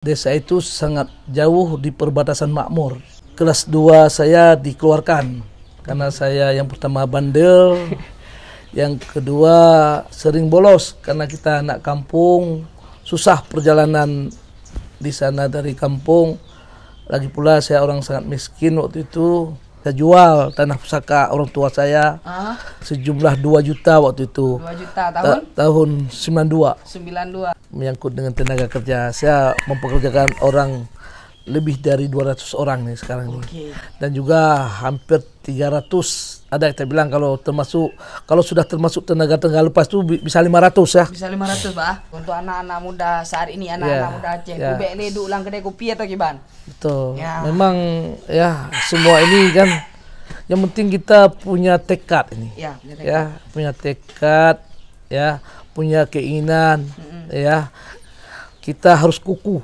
Desa itu sangat jauh di perbatasan makmur. Kelas 2 saya dikeluarkan karena saya yang pertama bandel, yang kedua sering bolos karena kita anak kampung, susah perjalanan di sana dari kampung. Lagi pula saya orang sangat miskin waktu itu. Saya jual tanah pusaka orang tua saya sejumlah 2 juta waktu itu. 2 juta tahun? Tahun 92. 92. Menyangkut dengan tenaga kerja. Saya mempekerjakan orang lebih dari 200 orang nih sekarang nih. Dan juga hampir 300. Ada yang bilang kalau sudah termasuk tenaga lepas itu bisa 500 ya. Bisa 500 Pak. Untuk anak-anak muda saat ini, anak-anak muda Aceh. Kubek ini duduk ulang kedai kopi atau gimana? Betul. Ya. Memang ya semua ini kan yang penting kita punya tekad ini. Punya tekad, ya, punya keinginan, ya. Kita harus kukuh.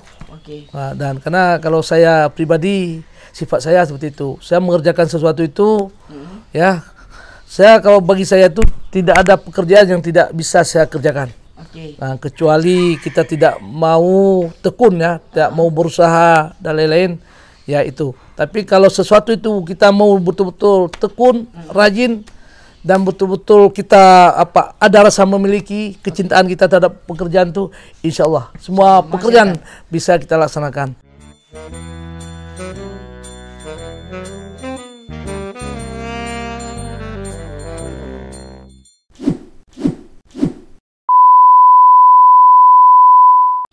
Nah, dan karena kalau saya pribadi sifat saya seperti itu. Saya mengerjakan sesuatu itu, ya. Kalau bagi saya itu tidak ada pekerjaan yang tidak bisa saya kerjakan. Nah, kecuali kita tidak mau tekun ya, tidak mau berusaha dan lain-lain, ya itu. Tapi kalau sesuatu itu kita mau betul-betul tekun, rajin, dan betul-betul kita ada rasa memiliki kecintaan kita terhadap pekerjaan itu, insya Allah semua pekerjaan bisa kita laksanakan.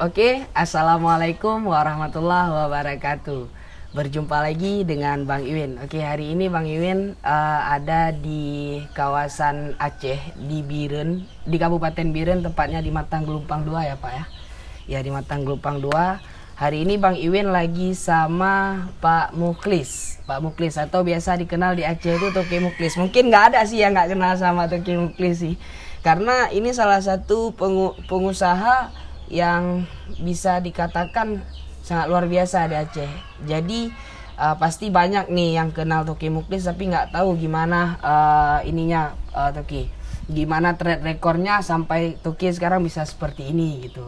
Oke, assalamualaikum warahmatullahi wabarakatuh. Berjumpa lagi dengan Bang Iwin. Oke, hari ini Bang Iwin ada di kawasan Aceh di Biren, di Kabupaten Biren, tepatnya di Matang Gelumpang 2 ya Pak ya. Ya, di Matang Gelumpang 2. Hari ini Bang Iwin lagi sama Pak Muklis. Pak Muklis atau biasa dikenal di Aceh itu Toke Muklis. Mungkin nggak ada sih yang nggak kenal sama Toke Muklis sih. Karena ini salah satu pengusaha yang bisa dikatakan sangat luar biasa di Aceh. Jadi pasti banyak nih yang kenal Toke Muklis tapi nggak tahu gimana Toke. Gimana track recordnya sampai Toke sekarang bisa seperti ini gitu.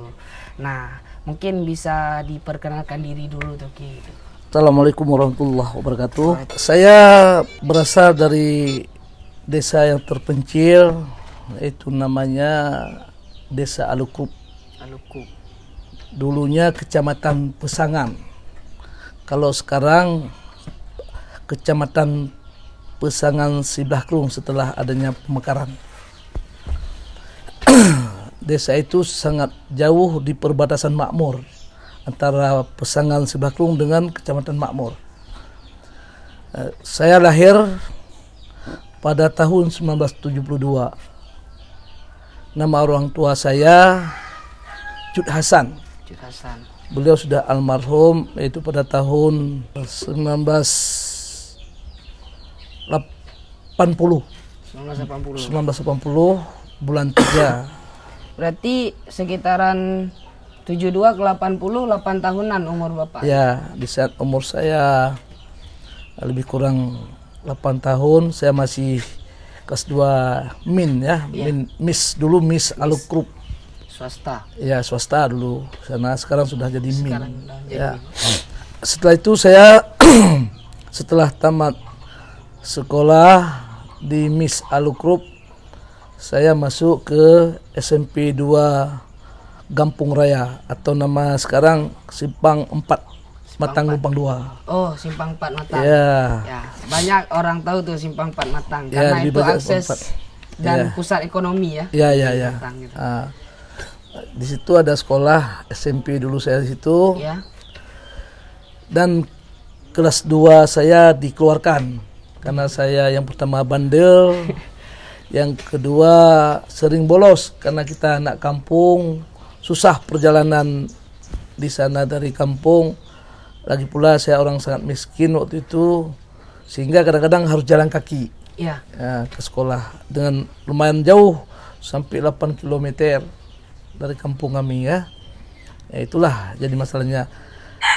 Nah, mungkin bisa diperkenalkan diri dulu Toke. Assalamualaikum warahmatullahi wabarakatuh. Saya berasal dari desa yang terpencil, itu namanya Desa Alukrup. Dulunya Kecamatan Pesangan. Kalau sekarang Kecamatan Pesangan Siblakrung setelah adanya pemekaran. Desa itu sangat jauh di perbatasan makmur antara Pesangan Siblakrung dengan Kecamatan Makmur. Saya lahir pada tahun 1972. Nama orang tua saya Jud Hasan. Beliau sudah almarhum, yaitu pada tahun 1980 bulan 3. Berarti sekitaran 72 ke 80, 8 tahunan umur Bapak. Ya, di saat umur saya lebih kurang 8 tahun, saya masih kelas 2 MIN ya. Miss dulu Miss Alukrup. Swasta. Ya, swasta dulu. Sekarang sudah jadi MIN. Ya. Setelah itu saya setelah tamat sekolah di Miss Alukrup, saya masuk ke SMP 2 Gampung Raya atau nama sekarang Simpang 4 Matang Gelumpang 2. Oh, Simpang 4 Matang. Ya. Banyak orang tahu tuh Simpang 4 Matang karena itu akses dan pusat ekonomi ya. Ya. Matang, gitu. Di situ ada sekolah SMP dulu saya di situ. Ya. Dan kelas 2 saya dikeluarkan karena saya yang pertama bandel, yang kedua sering bolos karena kita anak kampung, susah perjalanan di sana dari kampung. Lagi pula saya orang sangat miskin waktu itu, sehingga kadang-kadang harus jalan kaki ke sekolah dengan lumayan jauh sampai 8 km dari kampung kami ya. Itulah jadi masalahnya.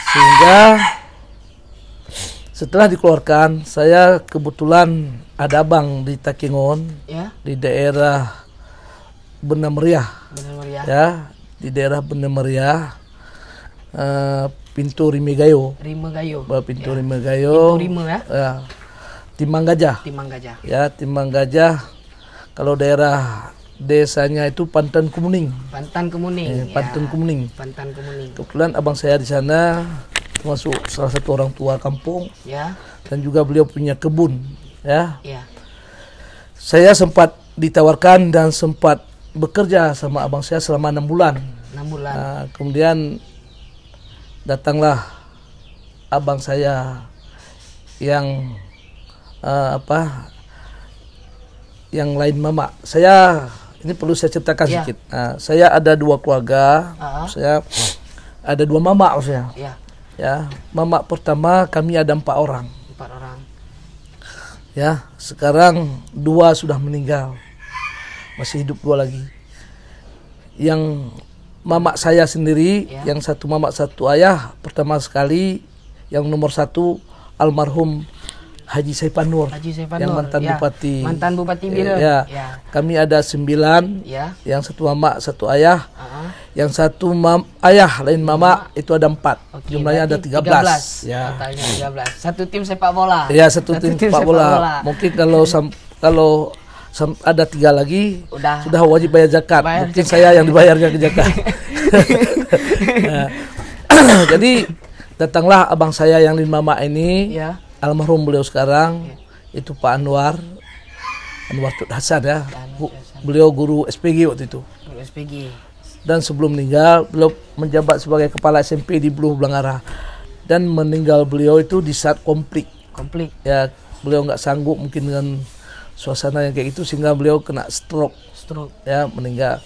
Sehingga setelah dikeluarkan, saya kebetulan ada abang di Takengon, di daerah Benda Meriah. Ya, di daerah Benda Meriah. pintu Rimegayo. Pintu Pintu Rime ya. Timbang Gajah. Ya, Timbang Gajah. Kalau daerah desanya itu Pantan Kemuning. Pantan Kemuning. Kebetulan abang saya di sana termasuk salah satu orang tua kampung. Ya. Dan juga beliau punya kebun. Ya. Saya sempat ditawarkan dan sempat bekerja sama abang saya selama 6 bulan. Kemudian datanglah abang saya yang yang lain mama. Saya ini perlu saya ceritakan sedikit. Saya ada 2 keluarga. Saya ada 2 mama maksudnya. Ya, mama pertama kami ada 4 orang. Ya, sekarang 2 sudah meninggal. Masih hidup 2 lagi. Yang mama saya sendiri, yang satu mama satu ayah, pertama sekali yang nomor 1 almarhum Haji Saipan Nur, yang mantan bupati Bira. Kami ada 9, yang satu mama satu ayah, yang satu ayah lain mama itu ada 4, jumlahnya ada 13. Ya. Totalnya 13. Satu tim sepak bola. Ya, satu tim sepak bola. Mungkin kalau ada 3 lagi sudah wajib bayar zakat. Mungkin saya yang dibayarnya ke zakat. Jadi datanglah abang saya yang 5 mama ini, almarhum beliau sekarang itu Pak Anwar Tut Hasan ya. Beliau guru SPG waktu itu. Dan sebelum meninggal beliau menjabat sebagai kepala SMP di Buluh Blangara. Dan meninggal beliau itu di saat konflik. Ya, beliau nggak sanggup mungkin dengan suasana yang kayak itu sehingga beliau kena stroke. Ya, meninggal.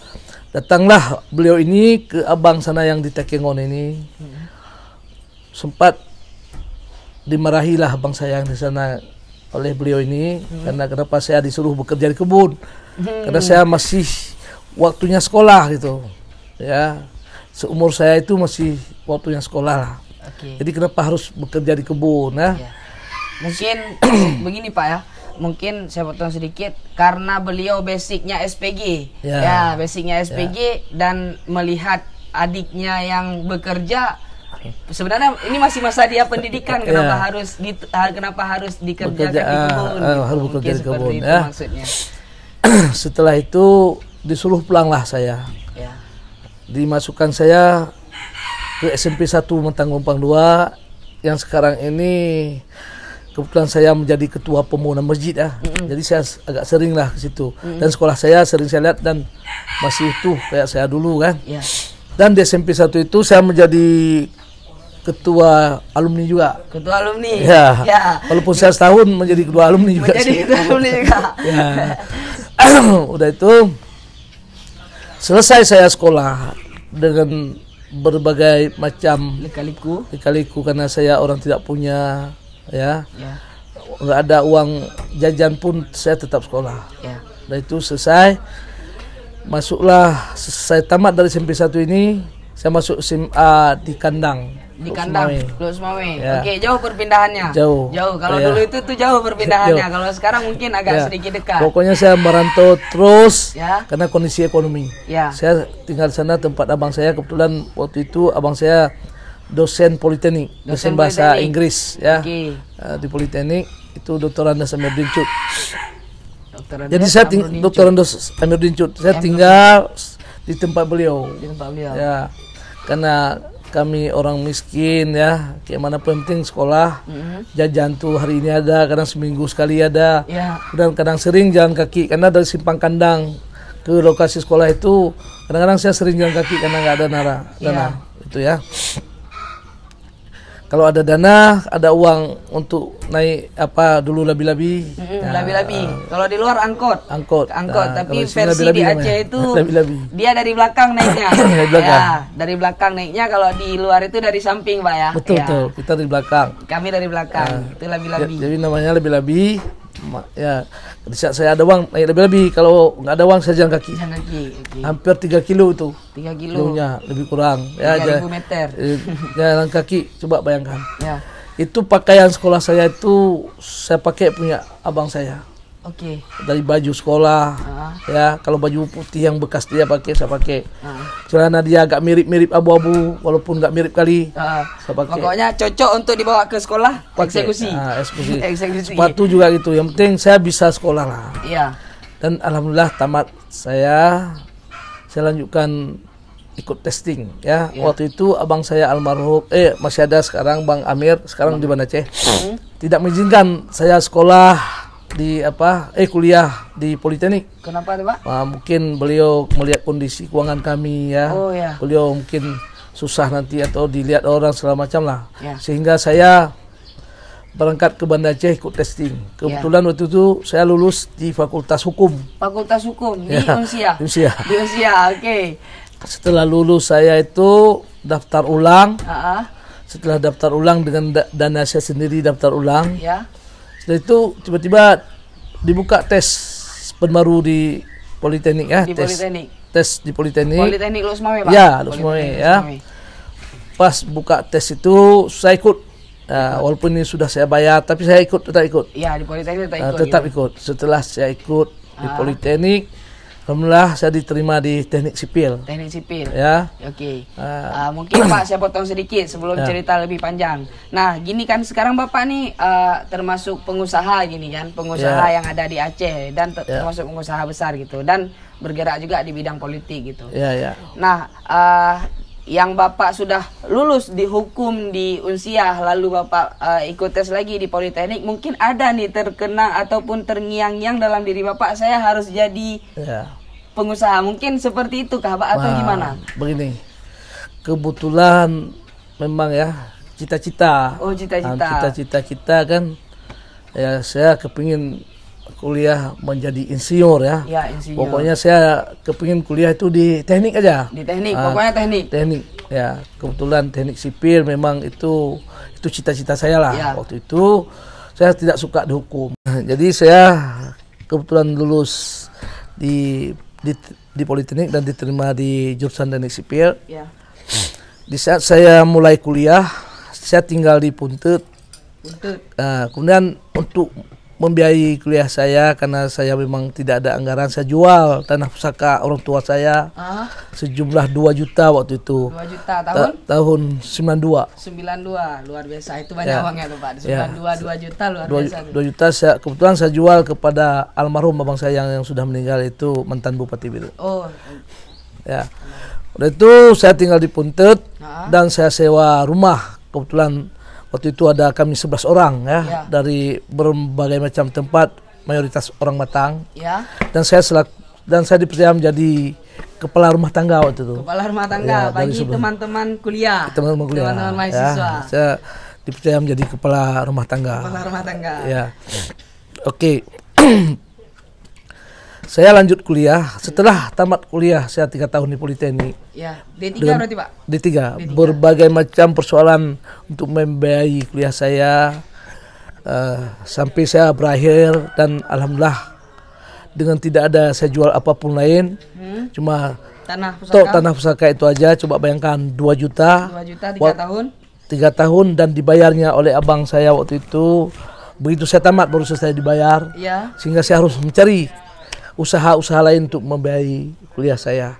Datanglah beliau ini ke abang sana yang di Tekengon ini. Sempat dimarahilah abang saya yang di sana oleh beliau ini karena kenapa saya disuruh bekerja di kebun. Karena saya masih waktunya sekolah gitu. Ya. Seumur saya itu masih waktunya sekolah lah. Jadi kenapa harus bekerja di kebun ya? Mungkin begini Pak ya. Mungkin saya potong sedikit karena beliau basicnya SPG. Basicnya SPG dan melihat adiknya yang bekerja. Sebenarnya ini masih masa dia pendidikan, kenapa harus dikerjakan di kebun? Harus bekerja di kebun ya. Maksudnya. Setelah itu disuruh pulanglah saya. Dimasukkan saya ke SMP 1 Mentang Gompang 2 yang sekarang ini kebetulan saya menjadi ketua pembangunan masjid ya. Jadi saya agak sering lah ke situ. Dan sekolah saya sering saya lihat dan masih utuh kayak saya dulu kan. Dan di SMP 1 itu saya menjadi ketua alumni juga. Walaupun saya setahun menjadi ketua alumni juga. Udah itu selesai saya sekolah dengan berbagai macam lika-liku karena saya orang tidak punya nggak ada uang jajan pun saya tetap sekolah. Udah itu selesai, masuklah, saya tamat dari SMP 1 ini, saya masuk SMA di Kandang. Luk Semawe. Oke, jauh perpindahannya. Jauh. Kalau dulu itu tuh jauh perpindahannya. Kalau sekarang mungkin agak sedikit dekat. Pokoknya saya merantau terus karena kondisi ekonomi. Saya tinggal di sana tempat abang saya. Kebetulan waktu itu abang saya dosen Politeknik, dosen bahasa Inggris di Politeknik itu Dr. Andes Amiruddin Cut. Jadi saya Dr. Andes Amiruddin Cut. Saya tinggal di tempat beliau. Ya, karena kami orang miskin ya, kayak mana penting sekolah, jajan tuh hari ini ada, kadang seminggu sekali ada, dan kadang sering jalan kaki karena dari Simpang Kandang ke lokasi sekolah itu kadang-kadang saya sering jalan kaki karena nggak ada dana itu ya. Kalau ada dana, ada uang untuk naik dulu labi-labi. Labi-labi. Kalau di luar angkot. Tapi versi di Aceh itu labi-labi. Dia dari belakang naiknya. Dari belakang naiknya. Kalau di luar itu dari samping, Pak ya. Betul. Kita dari belakang. Kami dari belakang. Itu labi-labi. Jadi namanya labi-labi. Ya, di saat saya ada uang naik labi-labi. Kalau nggak ada uang saya jalan kaki. Hampir 3 kilo itu. 3 kilo. Lebih kurang. 3.000 meter. Jalan kaki, coba bayangkan. Itu pakaian sekolah saya itu saya pakai punya abang saya. Oke. Dari baju sekolah, ya kalau baju putih yang bekas dia pakai saya pakai. Celana dia agak mirip-mirip abu-abu, walaupun nggak mirip kali. Saya pakai. Pokoknya cocok untuk dibawa ke sekolah. Pakai. Eksekusi. Eksekusi. Sepatu juga gitu. Yang penting saya bisa sekolah lah. Iya. Dan alhamdulillah tamat saya lanjutkan ikut testing ya. Waktu itu abang saya almarhum masih ada sekarang Bang Amir sekarang di Banda Aceh. Tidak mengizinkan saya sekolah di kuliah di Politeknik. Kenapa tuh, Pak? Mungkin beliau melihat kondisi keuangan kami ya. Beliau mungkin susah nanti atau dilihat orang segala macam lah. Sehingga saya berangkat ke Banda Aceh ikut testing. Kebetulan waktu itu saya lulus di Fakultas Hukum. Fakultas Hukum di Unsia. Di Unsia, oke. Setelah lulus saya itu daftar ulang. Setelah daftar ulang dengan dana saya sendiri daftar ulang. Setelah itu tiba-tiba dibuka tes penbaru di Politeknik ya. Di Politeknik. Tes di Politeknik. Politeknik Lus Mame, Pak. Ya, Lus Mame ya. Pas buka tes itu saya ikut. Walaupun ini sudah saya bayar, tapi saya tetap ikut. Iya, di Politeknik tetap ikut. Setelah saya ikut di Politeknik, alhamdulillah saya diterima di Teknik Sipil. Teknik Sipil. Ya. Oke. Mungkin Pak saya potong sedikit sebelum cerita lebih panjang. Nah, gini kan sekarang Bapak nih termasuk pengusaha gini kan, pengusaha yang ada di Aceh dan termasuk pengusaha besar gitu dan bergerak juga di bidang politik gitu. Nah, yang Bapak sudah lulus di hukum di Unsiah lalu Bapak ikut tes lagi di Politeknik, mungkin ada nih terkena ataupun terngiang-ngiang dalam diri Bapak, saya harus jadi pengusaha, mungkin seperti itu kah Pak atau gimana? Begini, kebetulan memang ya cita-cita. Oh, cita-cita. Cita-cita kita kan ya saya kepingin kuliah menjadi insinyur ya. Ya, insinyur. Pokoknya saya kepingin kuliah itu di teknik aja. Di teknik, pokoknya teknik. Teknik ya. Kebetulan teknik sipil memang itu cita-cita saya lah. Waktu itu saya tidak suka di hukum. Jadi saya kebetulan lulus di Politeknik dan diterima di jurusan teknik sipil. Di saat saya mulai kuliah, saya tinggal di Puntut. Kemudian untuk membiayai kuliah saya karena saya memang tidak ada anggaran, saya jual tanah pusaka orang tua saya sejumlah 2 juta waktu itu. 2 juta tahun? Tahun 92. 92, luar biasa. Itu banyak uangnya tuh Pak. 2 juta luar biasa. 2 juta kebetulan saya jual kepada almarhum abang saya yang sudah meninggal itu mantan Bupati Biru. Oh. Ya. Udah itu saya tinggal di Puntut dan saya sewa rumah. Kebetulan waktu itu ada kami 11 orang ya, dari berbagai macam tempat, mayoritas orang Batak. Dan saya dipercaya menjadi kepala rumah tangga waktu itu. Kepala rumah tangga bagi teman-teman kuliah. Teman-teman mahasiswa. Saya dipercaya menjadi kepala rumah tangga. Kepala rumah tangga. Ya. Oke. Saya lanjut kuliah. Setelah tamat kuliah saya 3 tahun di Politeknik. Ya, D3 berarti Pak? D3. Berbagai macam persoalan untuk membiayai kuliah saya sampai saya berakhir dan alhamdulillah dengan tidak ada saya jual apapun lain, cuma tanah pusaka itu aja. Coba bayangkan 2 juta. 2 juta 3 tahun. 3 tahun dan dibayarnya oleh abang saya waktu itu. Begitu saya tamat baru selesai dibayar. Sehingga saya harus mencari usaha-usaha lain untuk membiayai kuliah saya.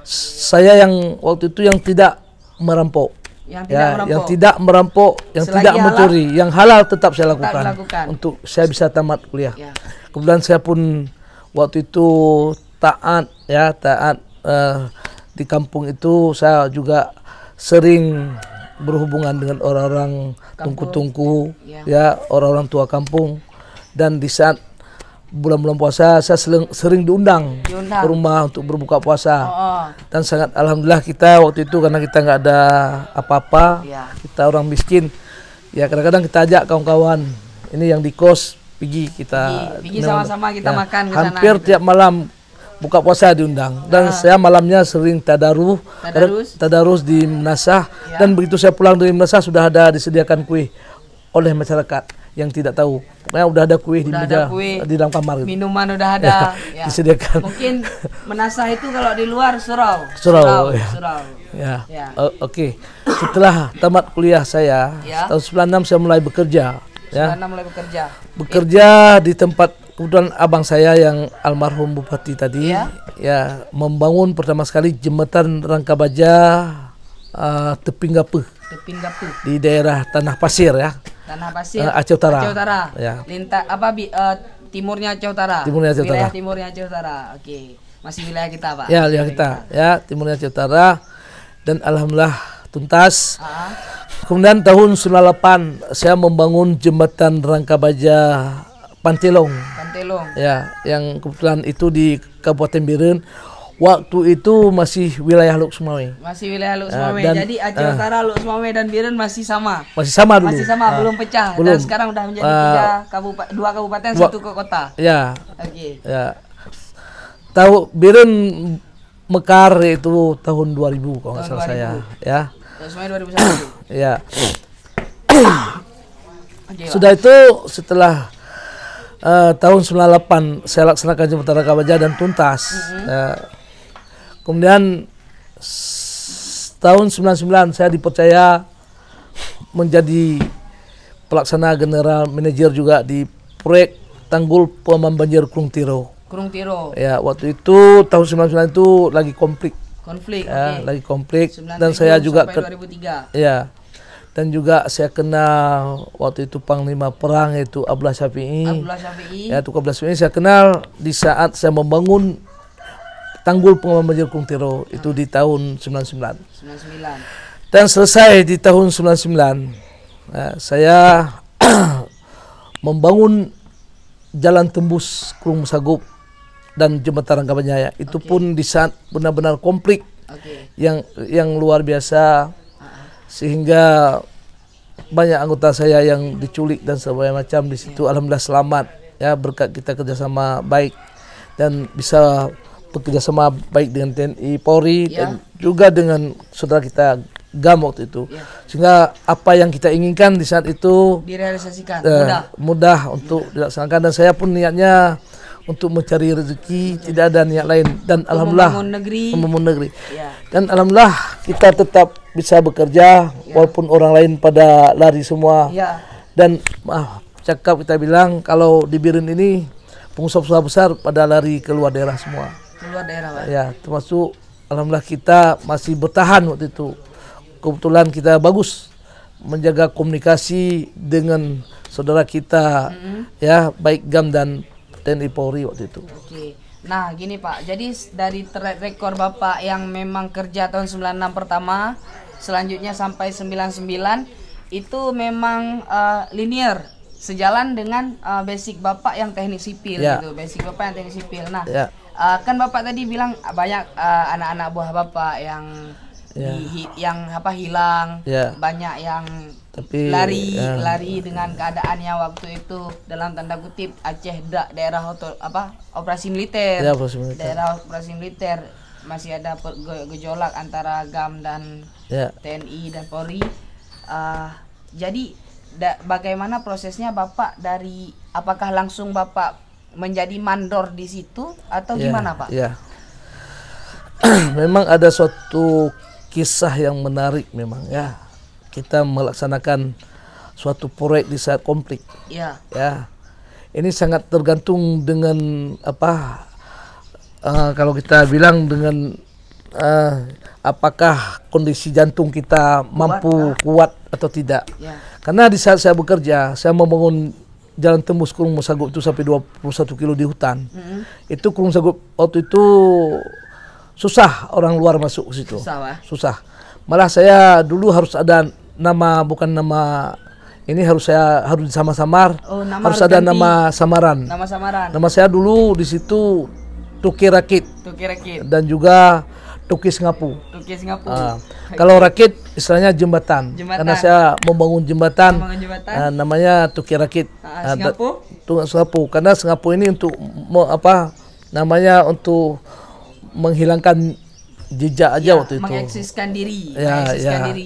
Saya yang waktu itu yang tidak merampok. Yang tidak merampok, yang tidak mencuri, yang halal tetap saya lakukan untuk saya bisa tamat kuliah. Kemudian saya pun waktu itu taat di kampung itu saya juga sering berhubungan dengan orang-orang tungku-tungku ya, orang-orang tua kampung, dan di saat bulan-bulan puasa saya sering diundang ke rumah untuk berbuka puasa. Dan sangat alhamdulillah kita waktu itu karena kita nggak ada apa-apa, kita orang miskin ya, kadang-kadang kita ajak kawan-kawan ini yang di kos pergi sama-sama kita makan ke sana. Hampir tiap malam buka puasa diundang dan saya malamnya sering tadarus di Menasah dan begitu saya pulang dari Menasah sudah ada disediakan kue oleh masyarakat yang tidak tahu. Pokoknya udah ada kue di meja di dalam kamar gitu. Minuman udah ada disediakan. Mungkin Menasah itu kalau di luar surau. Ya. Oke. Setelah tamat kuliah saya tahun 96 saya mulai bekerja. 96 mulai bekerja. Bekerja di tempat kebetulan abang saya yang almarhum Bupati tadi ya membangun pertama sekali jembatan Rangka Baja Teping Gape di daerah Tanah Pasir ya. Tanah Pasir. Aceh Utara. Aceh Utara. Ya. Timurnya Aceh Utara. Timurnya Aceh Utara. Wilayah timurnya Aceh Utara. Oke. Masih wilayah kita, Pak. Ya, wilayah kita. Ya, timurnya Aceh Utara. Dan alhamdulillah tuntas. Kemudian tahun 98 saya membangun jembatan Rangka Baja Pantelong. Ya, yang kebetulan itu di Kabupaten Biren. Waktu itu masih wilayah Luk Sumawe. Masih wilayah Luk Sumawe. Jadi Aceh Utara, Luk Sumawe dan Biren masih sama. Masih sama dulu. Masih sama, belum pecah. Belum. Dan sekarang udah menjadi dua kabupaten, satu kota. Ya. Oke. Ya. Tahu Biren mekar itu tahun 2000 kalau nggak salah saya, ya. Sumawe 2001. Ya. Sudah itu setelah tahun 98 saya laksanakan jembatan Rangka Baja dan tuntas. Kemudian tahun 99 saya dipercaya menjadi pelaksana general manajer juga di proyek tanggul pengaman banjir Krung Tiro. Ya, waktu itu tahun 99 itu lagi konflik ya, lagi konflik dan saya juga 2003. Ya. Dan juga saya kenal waktu itu Panglima Perang yaitu Abdullah Syafi'i. Ya, Abdullah Syafi'i saya kenal di saat saya membangun tanggul pengaman banjir Krung Tiro itu di tahun 99. Dan selesai di tahun 99 saya membangun jalan tembus Krung Musagup dan jembatan Rangka Baja. Itu pun di saat benar-benar konflik yang luar biasa. Sehingga banyak anggota saya yang diculik dan sebagainya macam di situ. Alhamdulillah selamat ya berkat kita kerjasama baik dan bisa bekerjasama baik dengan TNI Polri dan juga dengan saudara kita GAM waktu itu. Sehingga apa yang kita inginkan di saat itu direalisasikan mudah untuk dilaksanakan dan saya pun niatnya untuk mencari rezeki, tidak ada niat lain dan alhamdulillah membangun negeri. Dan alhamdulillah kita tetap bisa bekerja walaupun orang lain pada lari semua. Dan cakap kita bilang kalau di Biren ini pengusaha-pengusaha besar pada lari keluar daerah semua. Keluar daerah, Pak. Ya, termasuk alhamdulillah kita masih bertahan waktu itu. Kebetulan kita bagus menjaga komunikasi dengan saudara kita ya baik GAM dan TNI Polri waktu itu. Oke. Nah, gini Pak. Jadi dari track record Bapak yang memang kerja tahun 96 pertama, selanjutnya sampai 99 itu memang linear, sejalan dengan basic Bapak yang teknik sipil gitu. Basic Bapak yang teknik sipil. Nah, kan Bapak tadi bilang banyak anak-anak buah Bapak yang hilang, banyak yang lari dengan keadaannya waktu itu dalam tanda kutip Aceh daerah operasi militer. Daerah operasi militer masih ada gejolak antara GAM dan TNI dan Polri. Jadi bagaimana prosesnya Bapak dari apakah langsung Bapak menjadi mandor di situ atau gimana Pak? Memang ada suatu kisah yang menarik memang ya. Kita melaksanakan suatu proyek di saat konflik. Ya. Ini sangat tergantung dengan kalau kita bilang dengan apakah kondisi jantung kita mampu kuat atau tidak. Karena di saat saya bekerja, saya membangun jalan tembus Krung Musagup itu sampai 21 kilo di hutan. Itu Krung Musagup waktu itu susah orang luar masuk ke situ. Susah. Malah saya dulu harus ada bukan nama ini harus disamar-samar. Harus ada ganti. Nama samaran. Nama saya dulu di situ Tuki Rakit. Dan juga Tuki Sengapu. Kalau Rakit istilahnya jembatan. Karena saya membangun jembatan. Namanya Tuki Rakit. Sengapu. Karena Sengapu ini untuk namanya untuk menghilangkan jejak aja waktu itu. Mengeksiskan diri.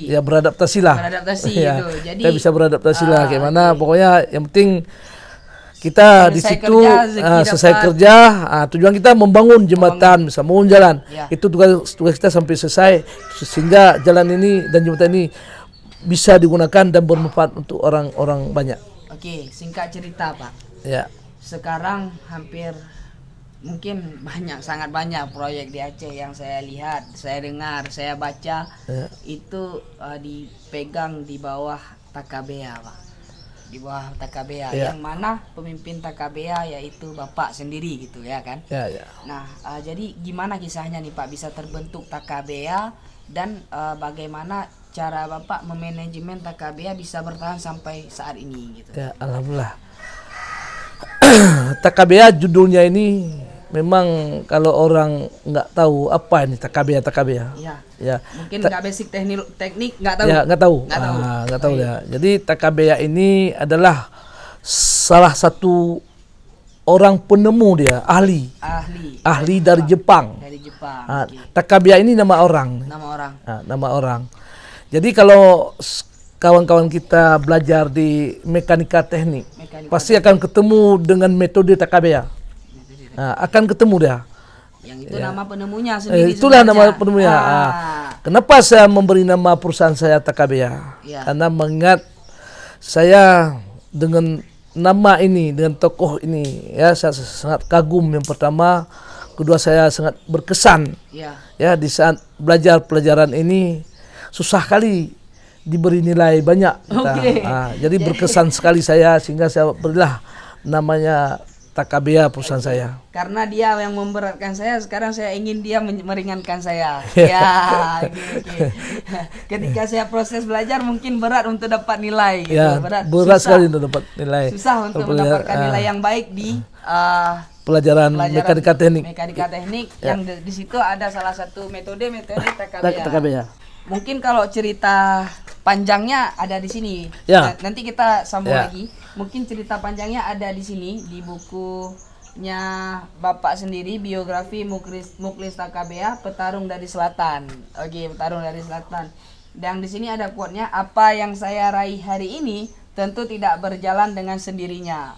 Ya beradaptasi lah. Gitu. Jadi kita bisa beradaptasi lah. Gimana? Pokoknya yang penting kita di situ selesai kerja. Tujuan kita membangun jembatan, bisa membangun jalan. Itu tugas kita sampai selesai sehingga jalan ini dan jembatan ini bisa digunakan dan bermanfaat untuk orang-orang banyak. Oke, singkat cerita Pak. sekarang hampir mungkin sangat banyak proyek di Aceh yang saya lihat, saya dengar, saya baca itu dipegang di bawah Takabea, Pak. Di bawah Takabea, yang mana pemimpin Takabea yaitu Bapak sendiri gitu ya kan. Nah, jadi gimana kisahnya nih Pak bisa terbentuk Takabea dan bagaimana cara Bapak memanajemen Takabea bisa bertahan sampai saat ini gitu. Ya, alhamdulillah. Takabea judulnya ini memang kalau orang nggak tahu apa ini Takabea. Ya. Mungkin nggak basic teknik nggak tahu. Ya, nggak tahu ya. Jadi Takabea ini adalah salah satu orang penemu dia, ahli dari Jepang. Takabea ini nama orang. Nama orang. Jadi kalau kawan-kawan kita belajar di mekanika teknik, pasti akan ketemu dengan metode Takabea. Akan ketemu dia. Yang itu nama penemunya sendiri. Itulah nama penemunya. Kenapa saya memberi nama perusahaan saya Takabea? Karena mengingat saya dengan nama ini, dengan tokoh ini, ya saya sangat kagum. Yang pertama, kedua saya sangat berkesan. Ya di saat belajar pelajaran ini susah kali diberi nilai banyak. Jadi berkesan sekali saya sehingga saya berilah namanya Takabea perusahaan saya. Karena dia yang memberatkan saya, sekarang saya ingin dia meringankan saya. Ketika saya proses belajar mungkin berat untuk dapat nilai gitu. Berat sekali untuk dapat nilai. Susah untuk mendapatkan nilai yang baik di pelajaran mekanika teknik yang di situ ada salah satu metode Takabea. Mungkin kalau cerita panjangnya ada di sini. Nanti kita sambung lagi. Mungkin cerita panjangnya ada di sini di bukunya Bapak sendiri, biografi Mukhlis Takabea, Petarung dari Selatan. Petarung dari Selatan. Dan di sini ada quote-nya, apa yang saya raih hari ini tentu tidak berjalan dengan sendirinya.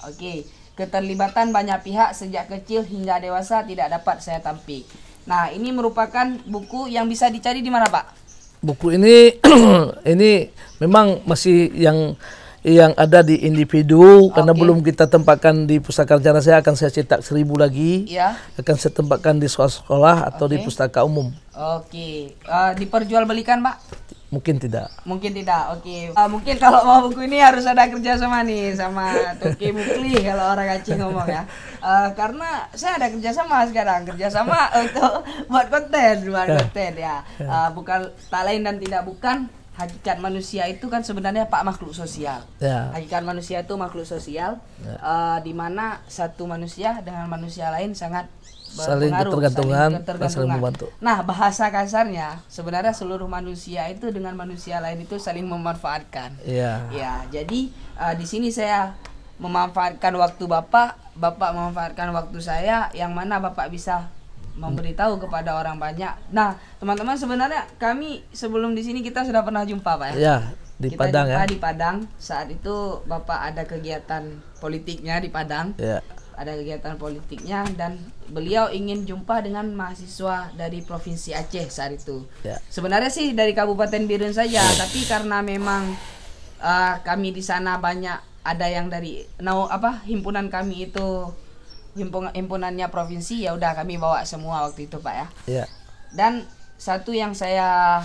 Keterlibatan banyak pihak sejak kecil hingga dewasa tidak dapat saya tampik. Nah, ini merupakan buku yang bisa dicari di mana, Pak? Buku ini ini memang masih yang ada di individu karena belum kita tempatkan di pustaka. Rencana saya akan saya cetak 1000 lagi. Akan saya tempatkan di sekolah-sekolah atau di pustaka umum. Diperjualbelikan, Pak? Mungkin tidak. Mungkin kalau mau buku ini harus ada kerjasama nih sama Toki Mukli kalau orang Aceh ngomong ya. Karena saya ada kerjasama sekarang, untuk buat konten ya. Bukan tak lain dan tidak bukan, hakikat manusia itu kan sebenarnya Pak makhluk sosial. Hakikat manusia itu makhluk sosial, di mana satu manusia dengan manusia lain sangat saling ketergantungan. Nah, bahasa kasarnya sebenarnya seluruh manusia itu dengan manusia lain itu saling memanfaatkan. Jadi di sini saya memanfaatkan waktu Bapak memanfaatkan waktu saya, yang mana Bapak bisa memberitahu kepada orang banyak. Nah, teman-teman, sebenarnya kami sebelum di sini kita sudah pernah jumpa, Pak ya. Di Padang ya. Di Padang. Saat itu Bapak ada kegiatan politiknya di Padang. Ada kegiatan politiknya dan beliau ingin jumpa dengan mahasiswa dari Provinsi Aceh saat itu. Sebenarnya sih dari Kabupaten Biren saja, tapi karena memang kami di sana banyak ada yang dari himpunan kami itu himpunannya provinsi, ya udah kami bawa semua waktu itu, Pak ya. Dan satu yang saya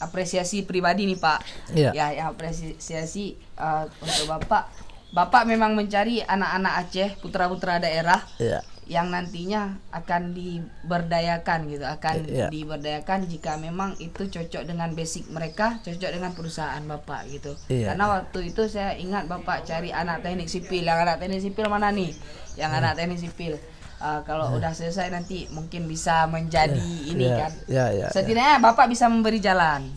apresiasi pribadi nih, Pak. Yang apresiasi untuk Bapak memang mencari anak-anak Aceh, putra-putra daerah yang nantinya akan diberdayakan gitu, diberdayakan jika memang itu cocok dengan basic mereka, cocok dengan perusahaan Bapak gitu. Karena waktu itu saya ingat Bapak cari anak teknik sipil. Yang anak teknik sipil mana nih? Yang anak teknik sipil. Kalau udah selesai nanti mungkin bisa menjadi ini kan. Setidaknya Bapak bisa memberi jalan,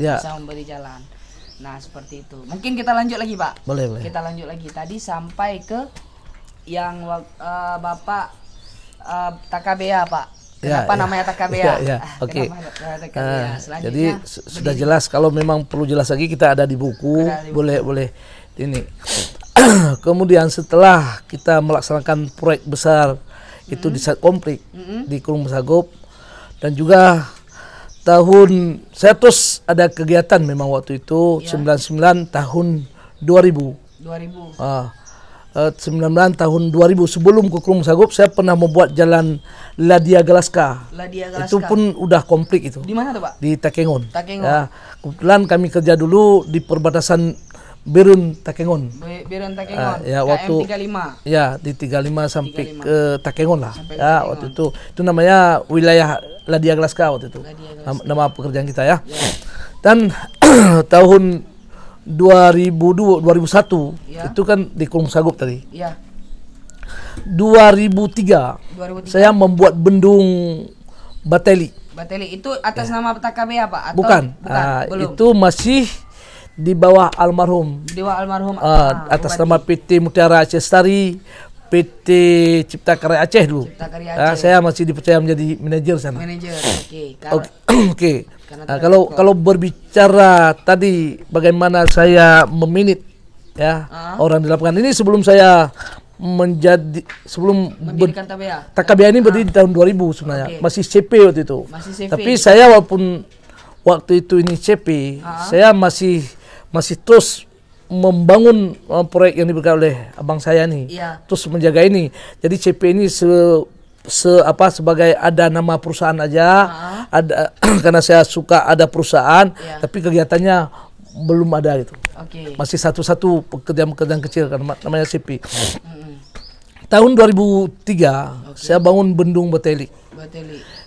Nah, seperti itu. Mungkin kita lanjut lagi, Pak. Boleh. Kita lanjut lagi. Tadi sampai ke yang Bapak Takabea, Pak. Kenapa namanya Takabea? Jadi sudah jelas. Kalau memang perlu jelas lagi, kita ada di buku. Boleh ini. Kemudian setelah kita melaksanakan proyek besar itu di Komplik di Kurung Mesagop, dan juga saya terus ada kegiatan memang waktu itu 99 tahun 2000. 19 tahun 2000 sebelum ke Kulum Sagup saya pernah membuat jalan Ladia Galaska. Ladia Galaska. Itu pun udah komplit itu. Di mana tuh, Pak? Di Takengon. Takengon. Ya, kebetulan kami kerja dulu di perbatasan Berun Takengon. Berun Takengon. Ya, waktu KM 35. Ya, di 35 sampai 35. Ke Takengon lah. Sampai ya, Takengon. waktu itu namanya wilayah Ladia Galaska waktu itu. Nama pekerjaan kita ya. Dan tahun 2001 ya. Itu kan di Kulum Sagup tadi. Ya. 2003 saya membuat bendung Bateli. Bateli itu atas nama TKBA, Pak? Atau bukan. Belum. Itu masih di bawah almarhum. Di bawah almarhum. Atas nama PT Mutiara Aceh Lestari, PT Cipta Karya Aceh dulu. Cipta Karya Aceh. Saya masih dipercaya menjadi manajer sana. Manajer. Oke. Oke. Kalau berbicara tadi bagaimana saya meminit ya orang di lapangan ini sebelum saya mendirikan TKBA ini berdiri di tahun 2000 sebenarnya. Masih CP waktu itu. Tapi saya walaupun waktu itu ini CP, saya masih terus membangun proyek yang diberikan oleh abang saya nih. Terus menjaga ini. Jadi CP ini sebagai ada nama perusahaan aja, ada karena saya suka ada perusahaan, tapi kegiatannya belum ada gitu. Masih satu-satu pekerjaan kecil kan namanya CP. Tahun 2003 saya bangun bendung Bateli.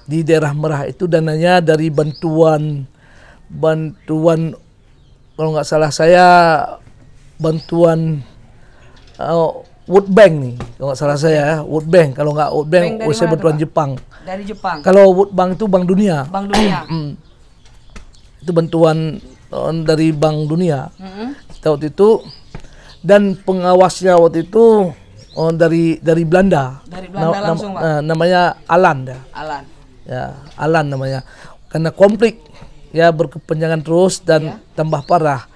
Di daerah Merah itu dananya dari bantuan kalau nggak salah saya bantuan World Bank nih, kalau nggak salah saya ya, World Bank. Kalau nggak World Bank, saya bantuan Jepang. Dari Jepang. Kalau World Bank itu Bank Dunia. Bank Dunia. Itu bantuan dari Bank Dunia. Waktu itu dan pengawasnya waktu itu dari Belanda. Dari Belanda langsung, Pak. Namanya Alan ya. Alan. Ya, Alan namanya. Karena konflik ya berkepanjangan terus dan tambah parah.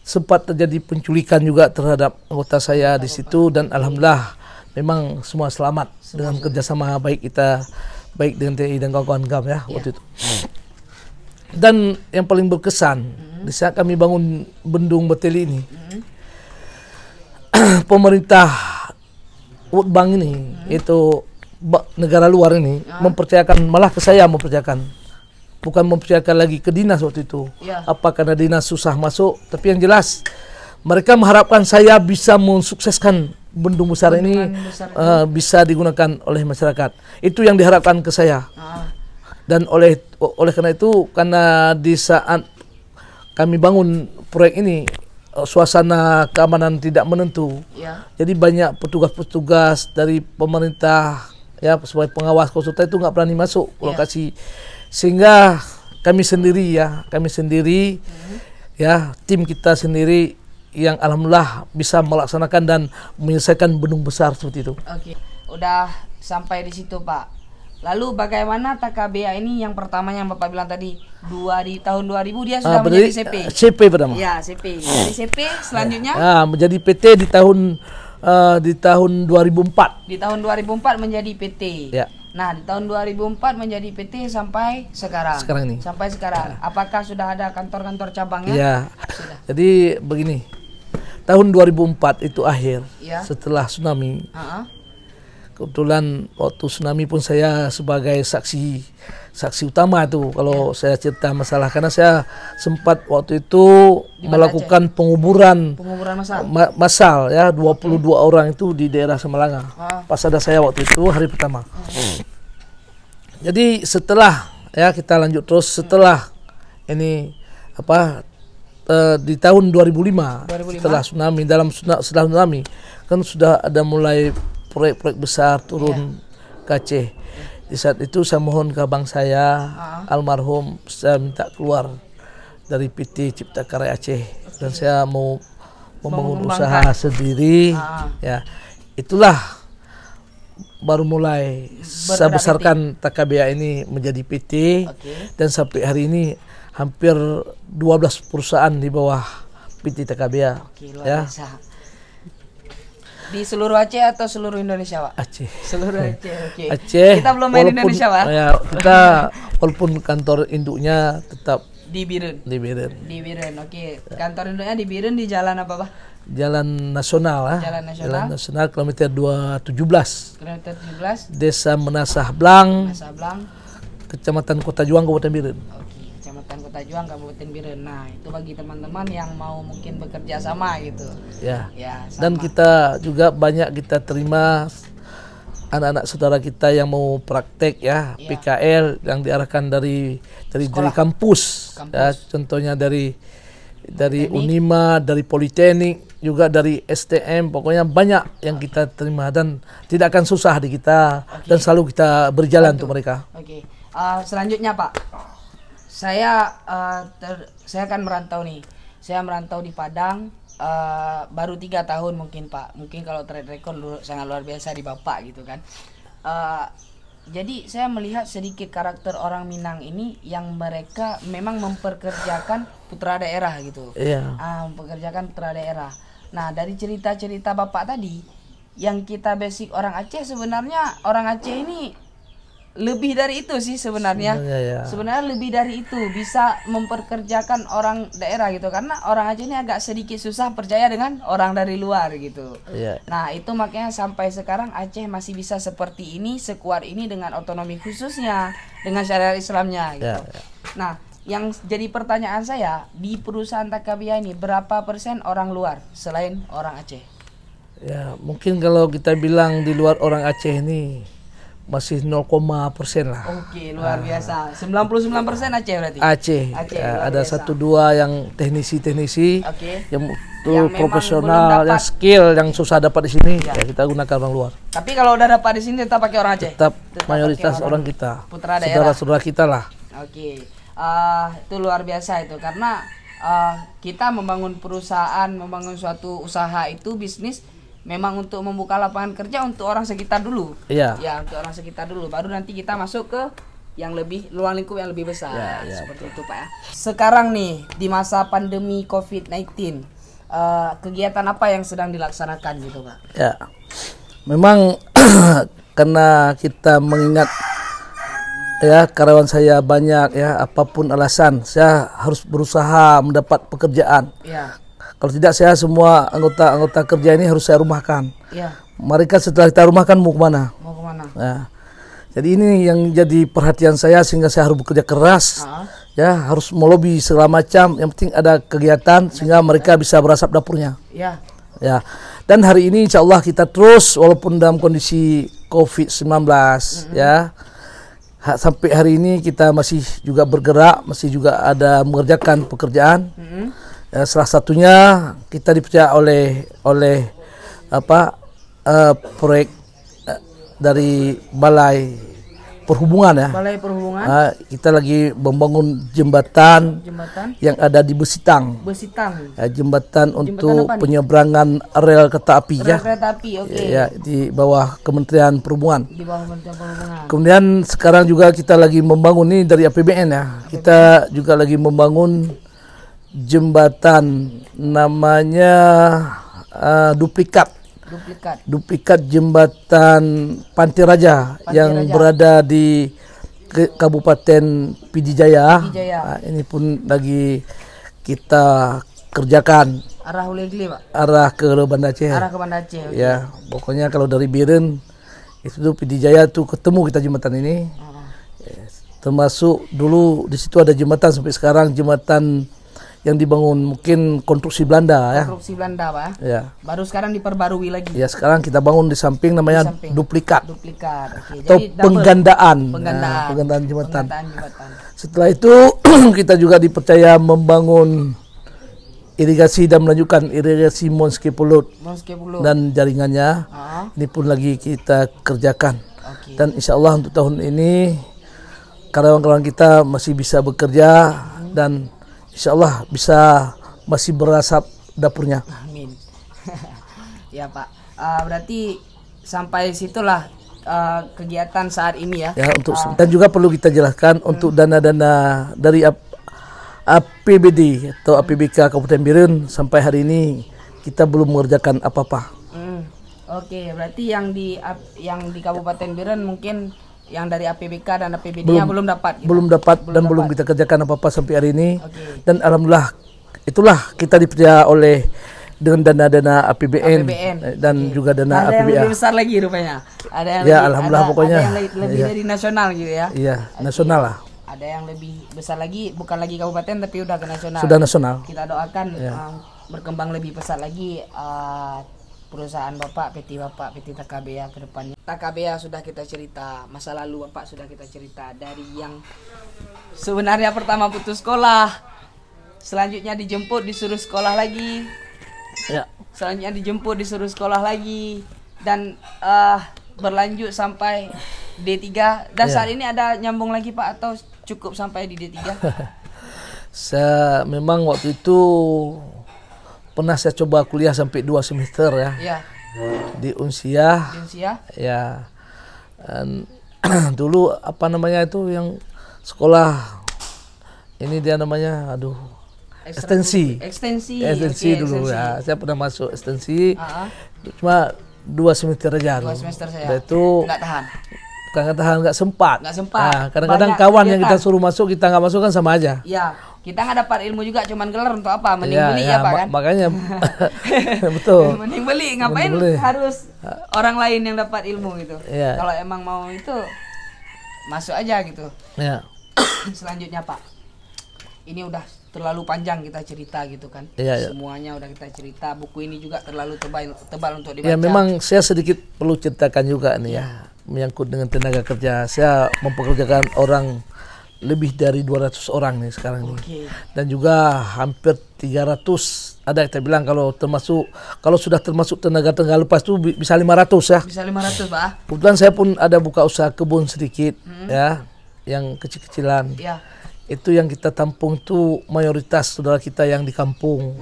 Sempat terjadi penculikan juga terhadap anggota saya di situ dan alhamdulillah memang semua selamat dengan kerjasama baik kita, baik dengan TNI dan kawan-kawan GAM ya waktu itu. Dan yang paling berkesan di saat kami bangun bendung Bateli ini, pemerintah World Bank ini itu negara luar ini mempercayakan, malah ke saya mempercayakan. Bukan mempercayakan lagi ke dinas waktu itu. Apa karena dinas susah masuk, tapi yang jelas mereka mengharapkan saya bisa mensukseskan bendung besar ini bisa digunakan oleh masyarakat. Itu yang diharapkan ke saya. Dan oleh karena itu, karena di saat kami bangun proyek ini suasana keamanan tidak menentu. Jadi banyak petugas-petugas dari pemerintah ya sebagai pengawas konsultan itu nggak berani masuk ke lokasi. Sehingga kami sendiri ya tim kita sendiri yang alhamdulillah bisa melaksanakan dan menyelesaikan bendung besar seperti itu. Oke, udah sampai di situ, Pak. Lalu bagaimana TKBA ini yang pertama yang Bapak bilang tadi di tahun 2000 dia sudah menjadi CP. CP pertama. Ya, CP. Dari CP selanjutnya menjadi PT di tahun 2004. Di tahun 2004 menjadi PT. Ya. Nah, di tahun 2004 menjadi PT sampai sekarang. Sampai sekarang. Apakah sudah ada kantor-kantor cabangnya? Ya. Sudah. Jadi begini. Tahun 2004 itu akhir setelah tsunami. Kebetulan waktu tsunami pun saya sebagai saksi utama itu kalau saya cerita masalah, karena saya sempat waktu itu melakukan penguburan massal ya 22 orang itu di daerah Semalanga. Pas ada saya waktu itu hari pertama. Jadi setelah ya kita lanjut terus setelah ini di tahun 2005 setelah tsunami, setelah tsunami kan sudah ada mulai proyek-proyek besar turun ke Aceh. Di saat itu saya mohon ke abang saya almarhum, saya minta keluar dari PT Cipta Karya Aceh dan saya mau membangun usaha sendiri. Ya, itulah baru mulai saya besarkan TKBA ini menjadi PT dan sampai hari ini hampir 12 perusahaan di bawah PT TKBA. Ya. Di seluruh Aceh atau seluruh Indonesia, Pak? Aceh. Seluruh Aceh, oke. Aceh. Kita belum main Indonesia, Pak? Ya, kita walaupun kantor induknya tetap di Biren. Di Biren. Di Biren, oke. Kantor induknya di Biren di jalan apa, Pak? Jalan Nasional, Jalan Nasional kilometer 217. Kilometer 17. Desa Menasah Blang. Menasah Blang. Kecamatan Kota Juang, Kabupaten Biren. Oke, Kecamatan Kota Juang, Kabupaten Biren. Nah, itu bagi teman-teman yang mau mungkin bekerja sama gitu. Ya. Sama. Dan kita juga banyak kita terima anak-anak saudara kita yang mau praktek PKL yang diarahkan dari kampus. Ya, contohnya dari Unima, dari Politeknik, juga dari STM, pokoknya banyak yang kita terima dan tidak akan susah di kita dan selalu kita berjalan untuk mereka. Oke. Selanjutnya Pak, saya akan merantau nih. Saya merantau di Padang baru 3 tahun mungkin Pak. Mungkin kalau track record sangat luar biasa di Bapak gitu kan. Jadi saya melihat sedikit karakter orang Minang ini yang mereka memang memperkerjakan putra daerah gitu. Iya. Mempekerjakan putra daerah. Nah, dari cerita-cerita Bapak tadi, yang kita basic orang Aceh, sebenarnya orang Aceh ini lebih dari itu sih sebenarnya. Sebenarnya lebih dari itu, bisa memperkerjakan orang daerah gitu. Karena orang Aceh ini agak sedikit susah percaya dengan orang dari luar gitu. Nah, itu makanya sampai sekarang Aceh masih bisa seperti ini, sekuat ini dengan otonomi khususnya, dengan syariat Islamnya gitu. Nah, yang jadi pertanyaan saya, di perusahaan Takabia ini berapa persen orang luar selain orang Aceh? Ya, mungkin kalau kita bilang di luar orang Aceh ini masih 0,% lah. Oke, luar biasa. 99% Aceh berarti. Aceh. Ada 1-2 yang teknisi yang profesional, yang skill yang susah dapat di sini. Ya kita gunakan orang luar. Tapi kalau udah dapat di sini tetap pakai orang Aceh. Tetap mayoritas orang kita. Putra daerah. Saudara-saudara kita lah. Oke. Itu luar biasa itu karena kita membangun perusahaan, membangun suatu usaha itu bisnis memang untuk membuka lapangan kerja untuk orang sekitar dulu. Ya, untuk orang sekitar dulu. Baru nanti kita masuk ke yang lebih luar lingkup yang lebih besar. Seperti itu Pak ya. Sekarang nih di masa pandemi COVID-19, kegiatan apa yang sedang dilaksanakan gitu Pak? Ya, memang karena kita mengingat karyawan saya banyak apapun alasan saya harus berusaha mendapat pekerjaan. Kalau tidak saya semua anggota kerja ini harus saya rumahkan. Mereka setelah kita rumahkan mau kemana? Jadi ini yang jadi perhatian saya sehingga saya harus bekerja keras. Harus melobi segala macam. Yang penting ada kegiatan sehingga mereka bisa berasap dapurnya. Dan hari ini insya Allah kita terus walaupun dalam kondisi COVID-19 sampai hari ini kita masih juga bergerak, masih juga ada mengerjakan pekerjaan. Salah satunya kita dipercaya oleh proyek dari Balai Perhubungan Balai Perhubungan. Kita lagi membangun jembatan yang ada di Besitang. Jembatan untuk penyeberangan rel kereta api. Kereta api, di bawah Kementerian Perhubungan. Perhubungan. Kemudian sekarang juga kita lagi membangun ini dari APBN Kita juga lagi membangun jembatan namanya duplikat jembatan Pantai Raja yang berada di Kabupaten Pidijaya. Ini pun lagi kita kerjakan. Arah Ulegli Pak? Arah ke Banda Aceh. Ya, pokoknya kalau dari Biren itu Pidijaya tuh ketemu kita jembatan ini. Termasuk dulu di situ ada jembatan sampai sekarang jembatan yang dibangun mungkin konstruksi Belanda Konstruksi Belanda Pak. Baru sekarang diperbarui lagi. Sekarang kita bangun di samping namanya duplikat. Oke. Atau jadi penggandaan jembatan. Setelah itu kita juga dipercaya membangun irigasi dan melanjutkan irigasi Monske Pulut dan jaringannya. Ini pun lagi kita kerjakan. Dan insya Allah untuk tahun ini karyawan-karyawan kita masih bisa bekerja dan insya Allah bisa masih berasap dapurnya. Amin. Ya Pak, berarti sampai situlah kegiatan saat ini ya. Dan juga perlu kita jelaskan untuk dana-dana dari APBD atau APBK Kabupaten Biren sampai hari ini kita belum mengerjakan apa-apa. Oke, berarti yang di Kabupaten Biren mungkin yang dari APBK dan APBD-nya belum dapat. Belum dapat dan belum kita kerjakan apa-apa sampai hari ini. Dan alhamdulillah itulah kita dipercaya oleh dengan dana-dana APBN, dan juga dana ada APBA. yang lebih besar lagi rupanya. Ada yang ya lebih, alhamdulillah pokoknya. Ada yang lebih dari nasional gitu ya. Iya, nasional lah. Ada yang lebih besar lagi, bukan lagi kabupaten tapi udah ke nasional. Sudah nasional. Kita doakan berkembang lebih besar lagi perusahaan Bapak, PT TKBA ke depannya. TKBA sudah kita cerita, masa lalu Bapak sudah kita cerita, dari yang sebenarnya pertama putus sekolah, selanjutnya dijemput disuruh sekolah lagi. Ya. Selanjutnya dijemput disuruh sekolah lagi, dan berlanjut sampai D3. Dan saat ini ada nyambung lagi Pak, atau cukup sampai di D3? Saya memang waktu itu pernah saya coba kuliah sampai 2 semester ya. Di Unsia. Ya. Dan dulu apa namanya itu yang sekolah ini dia namanya ekstensi dulu. Ya, saya pernah masuk ekstensi. Cuma 2 semester aja. 2 semester saya. Itu nggak tahan. Bukan nggak tahan, nggak sempat. Nah, kadang-kadang kawan yang kita suruh masuk, kita nggak masuk kan sama aja. Iya, kita nggak dapat ilmu juga, cuman gelar untuk apa? Mending beli ya Pak kan? Makanya betul. Mending beli, ngapain harus orang lain yang dapat ilmu gitu. Kalau emang mau itu masuk aja gitu. Selanjutnya Pak, ini udah terlalu panjang kita cerita gitu kan. Semuanya udah kita cerita. Buku ini juga terlalu tebal untuk dibaca. Ya memang saya sedikit perlu ceritakan juga nih ya, menyangkut dengan tenaga kerja. Saya mempekerjakan orang lebih dari 200 orang nih sekarang nih. Dan juga hampir 300. Ada kita bilang kalau sudah termasuk tenaga lepas itu bisa 500 ya. Bisa 500 Pak. Kebetulan saya pun ada buka usaha kebun sedikit ya, yang kecil-kecilan. Itu yang kita tampung tuh mayoritas saudara kita yang di kampung.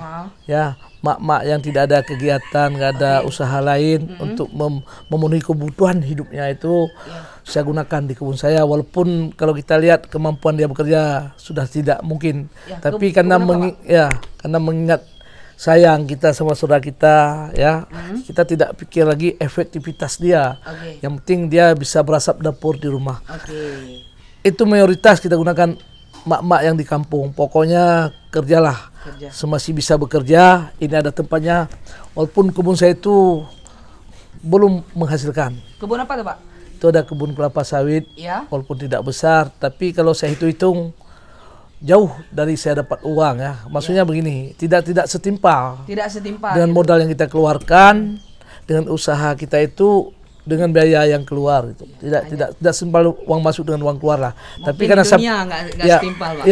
Ya, mak-mak yang tidak ada kegiatan, nggak ada usaha lain untuk memenuhi kebutuhan hidupnya itu saya gunakan di kebun saya. Walaupun kalau kita lihat kemampuan dia bekerja sudah tidak mungkin, tapi karena mengingat sayang kita sama saudara kita ya, kita tidak pikir lagi efektivitas dia. Yang penting dia bisa berasap dapur di rumah. Itu mayoritas kita gunakan mak-mak yang di kampung. Pokoknya kerjalah, semasih bisa bekerja. Ini ada tempatnya. Walaupun kebun saya itu belum menghasilkan. Kebun apa tuh Pak? Itu ada kebun kelapa sawit. Walaupun tidak besar, tapi kalau saya hitung jauh dari saya dapat uang ya. Maksudnya begini, tidak setimpal. Tidak setimpal. Dengan modal yang kita keluarkan, dengan usaha kita itu, dengan biaya yang keluar itu tidak setimpal uang masuk dengan uang keluar lah. Mungkin tapi karena dunia nggak setimpal Pak.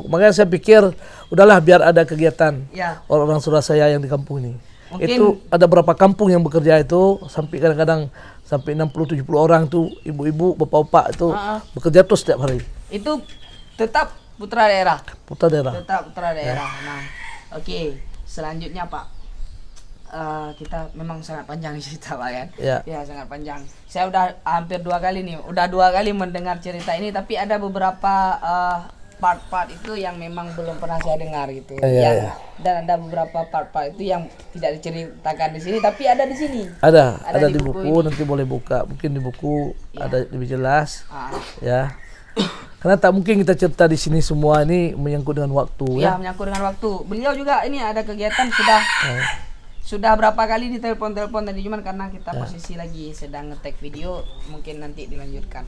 Makanya saya pikir udahlah biar ada kegiatan orang saudara saya yang di kampung ini. Mungkin itu ada berapa kampung yang bekerja itu, sampai kadang-kadang sampai 60-70 orang tuh, ibu-ibu, bapak-bapak itu bekerja terus setiap hari. Itu tetap putra daerah. Tetap putra daerah. Nah, selanjutnya Pak. Kita memang sangat panjang cerita Pak kan? Ya sangat panjang. Saya udah hampir 2 kali nih, udah 2 kali mendengar cerita ini, tapi ada beberapa part-part itu yang memang belum pernah saya dengar gitu. Dan ada beberapa part-part itu yang tidak diceritakan di sini, tapi ada di sini. Ada di buku nanti boleh buka, mungkin di buku ada lebih jelas. Ya. Karena tak mungkin kita cerita di sini semua, ini menyangkut dengan waktu ya. Menyangkut dengan waktu. Beliau juga ini ada kegiatan sudah berapa kali ditelepon tadi, cuman karena kita posisi lagi sedang nge-tag video, mungkin nanti dilanjutkan.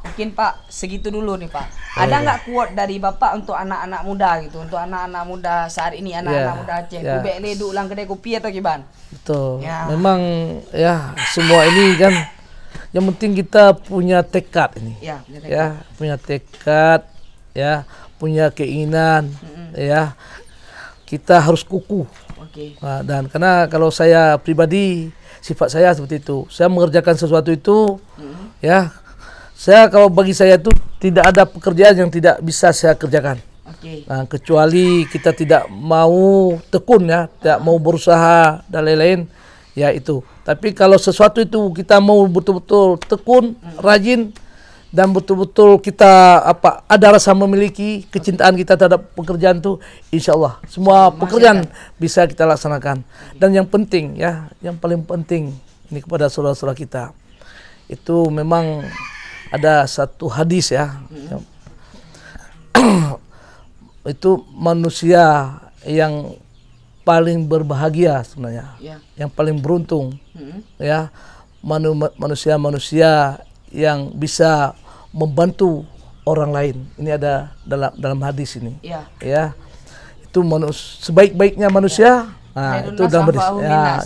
Mungkin Pak segitu dulu nih Pak. Ada nggak quote dari Bapak untuk anak-anak muda gitu, untuk anak-anak muda saat ini, anak-anak muda Aceh, kubek leduk ulang kedai kopi atau gimana? Betul. Memang ya semua ini kan yang penting kita punya tekad ini. Punya tekad ya, punya keinginan ya. Kita harus kukuh. Dan karena kalau saya pribadi, sifat saya seperti itu. Saya mengerjakan sesuatu itu ya, kalau bagi saya itu tidak ada pekerjaan yang tidak bisa saya kerjakan. Nah, kecuali kita tidak mau tekun ya, tidak mau berusaha dan lain-lain ya itu. Tapi kalau sesuatu itu kita mau betul-betul tekun, rajin, dan betul-betul kita ada rasa memiliki kecintaan kita terhadap pekerjaan itu, insya Allah semua pekerjaan bisa kita laksanakan. Dan yang penting ya, yang paling penting ini kepada saudara-saudara kita, itu memang ada satu hadis ya, itu manusia yang paling berbahagia sebenarnya, yang paling beruntung, ya, manusia-manusia yang bisa membantu orang lain. Ini ada dalam hadis ini, ya, itu sebaik-baiknya manusia. Nah, itu dalam hadis.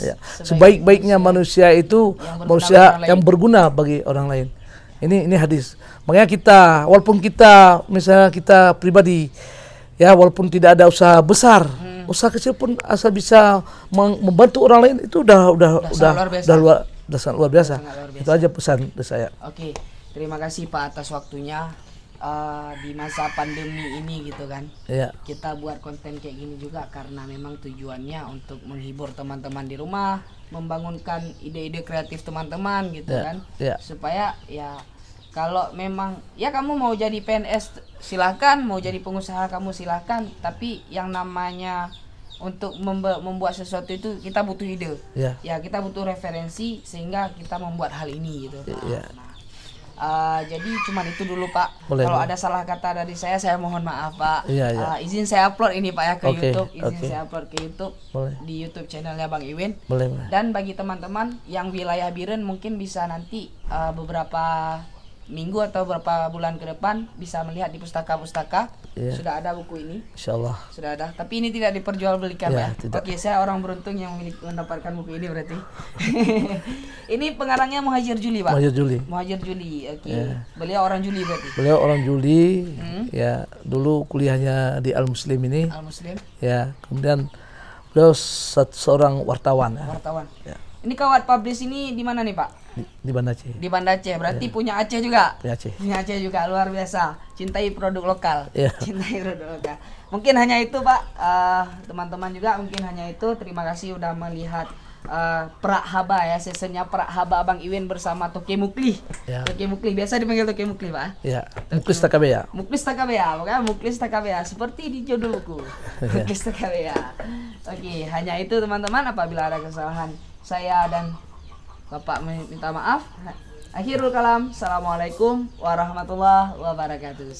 Ya. Sebaik-baiknya manusia itu manusia yang berguna bagi orang lain. Ini hadis. Makanya kita, walaupun kita misalnya kita pribadi, ya, walaupun tidak ada usaha besar, usaha kecil pun asal bisa membantu orang lain itu udah sangat luar biasa. Itu aja pesan dari saya. Oke, terima kasih Pak atas waktunya. Di masa pandemi ini gitu kan, kita buat konten kayak gini juga karena memang tujuannya untuk menghibur teman-teman di rumah, membangunkan ide-ide kreatif teman-teman gitu kan, supaya ya kalau memang ya kamu mau jadi PNS silahkan, mau jadi pengusaha kamu silahkan, tapi yang namanya untuk membuat sesuatu itu kita butuh ide, ya kita butuh referensi sehingga kita membuat hal ini gitu. Jadi cuman itu dulu Pak. Kalau ada salah kata dari saya mohon maaf Pak. Izin saya upload ini Pak ya ke YouTube. Saya upload ke YouTube. Di YouTube channelnya Bang Iwin. Dan bagi teman-teman yang wilayah Biren mungkin bisa nanti beberapa minggu atau beberapa bulan ke depan bisa melihat di pustaka-pustaka. Sudah ada buku ini. Insyaallah. Sudah ada. Tapi ini tidak diperjualbelikan ya. Oke, saya orang beruntung yang mendapatkan buku ini berarti. Ini pengarangnya Muhajir Juli Pak. Muhajir Juli. Oke. Beliau orang Juli berarti. Beliau orang Juli. Ya, dulu kuliahnya di Al Muslim ini. Al Muslim. Ya, kemudian beliau seorang wartawan. Wartawan. Ya. Ini Kawat Publish ini di mana nih Pak? Di Banda Aceh. Di Banda Aceh, berarti punya Aceh juga? Punya Aceh. Punya Aceh juga, luar biasa. Cintai produk lokal. Cintai produk lokal. Mungkin hanya itu Pak, teman-teman juga mungkin hanya itu. Terima kasih udah melihat Perak Haba ya, seasonnya Perak Haba Bang Iwin bersama Toke Mukli. Toke Mukli, biasa dipanggil Toke Mukli Pak? Iya, Muklis Takabea. Muklis Takabea, pokoknya Muklis Takabea, seperti di judul buku. Muklis Takabea. Oke, hanya itu teman-teman, apabila ada kesalahan saya dan Bapak minta maaf. Akhirul kalam. Assalamualaikum warahmatullahi wabarakatuh.